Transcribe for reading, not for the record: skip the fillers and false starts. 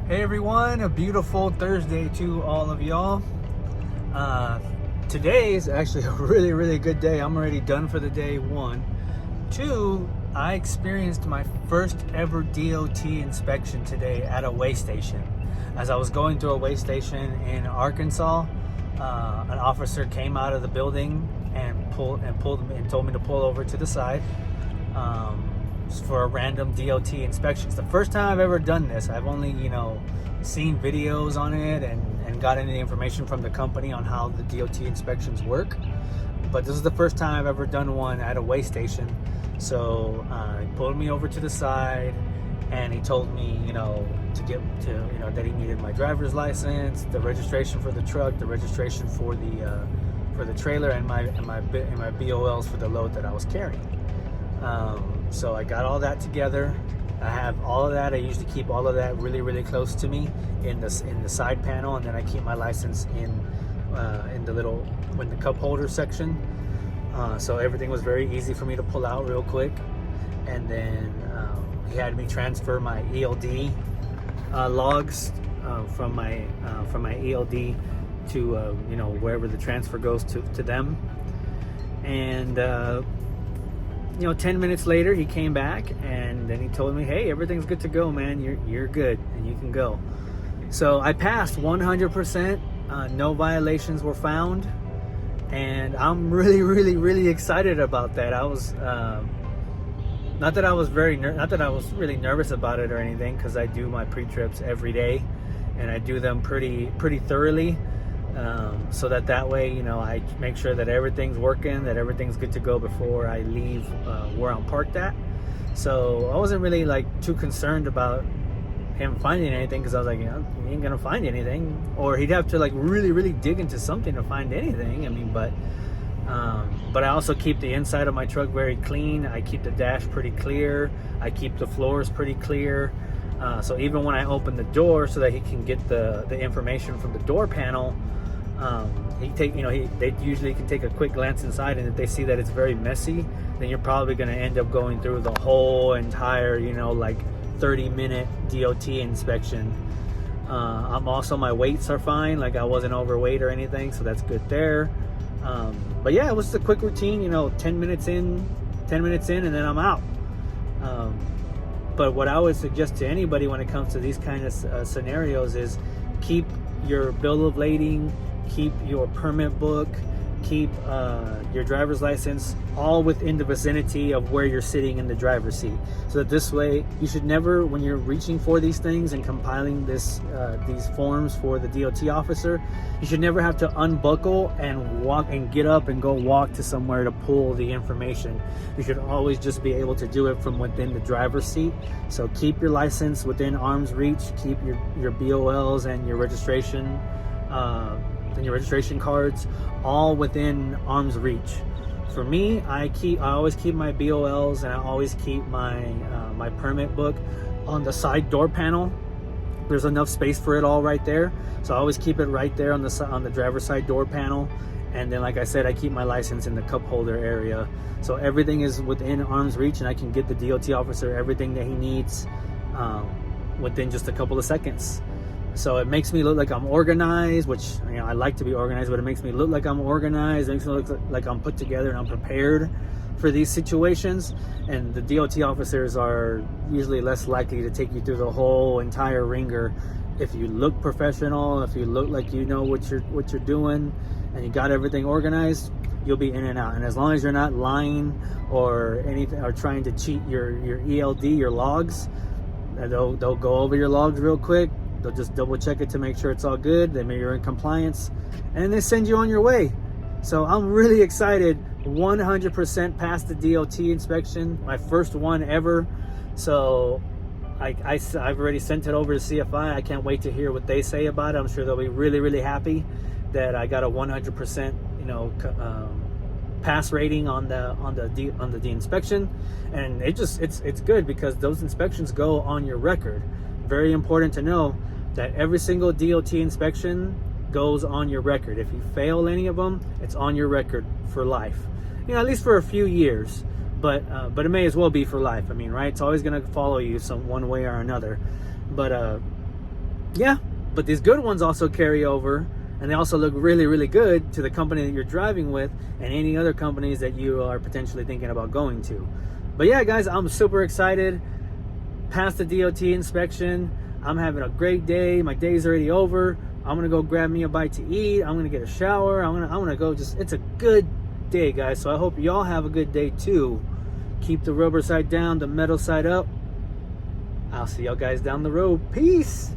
Hey everyone, a beautiful Thursday to all of y'all. Today is actually a really good day. I'm already done for the day, one. Two, I experienced my first ever DOT inspection today at a weigh station. As I was going through a weigh station in Arkansas, an officer came out of the building and told me to pull over to the side. For a random DOT inspection. It's the first time I've ever done this. I've only, seen videos on it and gotten the information from the company on how the DOT inspections work. But this is the first time I've ever done one at a weigh station. So he pulled me over to the side and he told me, that he needed my driver's license, the registration for the truck, the registration for the trailer, and my BOLs for the load that I was carrying. So I got all that together. I have all of that. I usually keep all of that really close to me in the side panel, and then I keep my license in the cup holder section. So everything was very easy for me to pull out real quick. And then he had me transfer my ELD logs from my ELD to wherever the transfer goes to them. And 10 minutes later, he came back and then he told me, hey, everything's good to go, man. You're good and you can go. So I passed 100%. No violations were found. And I'm really excited about that. I was, not that I was really nervous about it or anything, because I do my pre-trips every day and I do them pretty thoroughly. So that way, I make sure that everything's working, that everything's good to go before I leave where I'm parked at. So I wasn't really too concerned about him finding anything, because I was like, he ain't gonna find anything, or he'd have to really dig into something to find anything. But I also keep the inside of my truck very clean. I keep the dash pretty clear. I keep the floors pretty clear. So even when I open the door so that he can get the information from the door panel, they usually can take a quick glance inside, and if they see that it's very messy, then you're probably going to end up going through the whole entire 30-minute DOT inspection. My weights are fine, I wasn't overweight or anything, so that's good there. But yeah, it was a quick routine, 10 minutes in, and then I'm out. But what I would suggest to anybody when it comes to these kind of scenarios is keep your bill of lading, keep your permit book, keep your driver's license all within the vicinity of where you're sitting in the driver's seat. So that this way, you should never, when you're reaching for these things and compiling these forms for the DOT officer, you should never have to unbuckle and walk and get up and go walk to somewhere to pull the information. You should always just be able to do it from within the driver's seat. So keep your license within arm's reach, keep your BOLs and your registration cards all within arm's reach. For me, I always keep my BOLs, and I always keep my permit book on the side door panel. There's enough space for it all right there, so I always keep it right there on the driver's side door panel. And then, like I said, I keep my license in the cup holder area, so everything is within arm's reach, and I can get the DOT officer everything that he needs within just a couple of seconds. So it makes me look like I'm organized, which I like to be organized, but it makes me look like I'm organized. It makes me look like I'm put together and I'm prepared for these situations. And the DOT officers are usually less likely to take you through the whole entire ringer. If you look professional, if you look like you know what you're doing, and you got everything organized, you'll be in and out. And as long as you're not lying or anything, or trying to cheat your ELD, your logs, they'll go over your logs real quick. They'll just double check it to make sure it's all good. They make you're in compliance, and then they send you on your way. So I'm really excited. 100% passed the DOT inspection, my first one ever. So I've already sent it over to CFI. I can't wait to hear what they say about it. I'm sure they'll be really happy that I got a 100% pass rating on the inspection. And it's good, because those inspections go on your record. Very important to know that every single DOT inspection goes on your record. If you fail any of them, it's on your record for life. At least for a few years. But it may as well be for life. Right? It's always going to follow you one way or another. But Yeah, but these good ones also carry over, and they also look really, really good to the company that you're driving with and any other companies that you are potentially thinking about going to. But yeah, guys, I'm super excited. Passed the DOT inspection. I'm having a great day. My day's already over. I'm gonna go grab me a bite to eat. I'm gonna get a shower. I'm gonna go it's a good day, guys. So I hope y'all have a good day too. Keep the rubber side down, the metal side up. I'll see y'all guys down the road. Peace.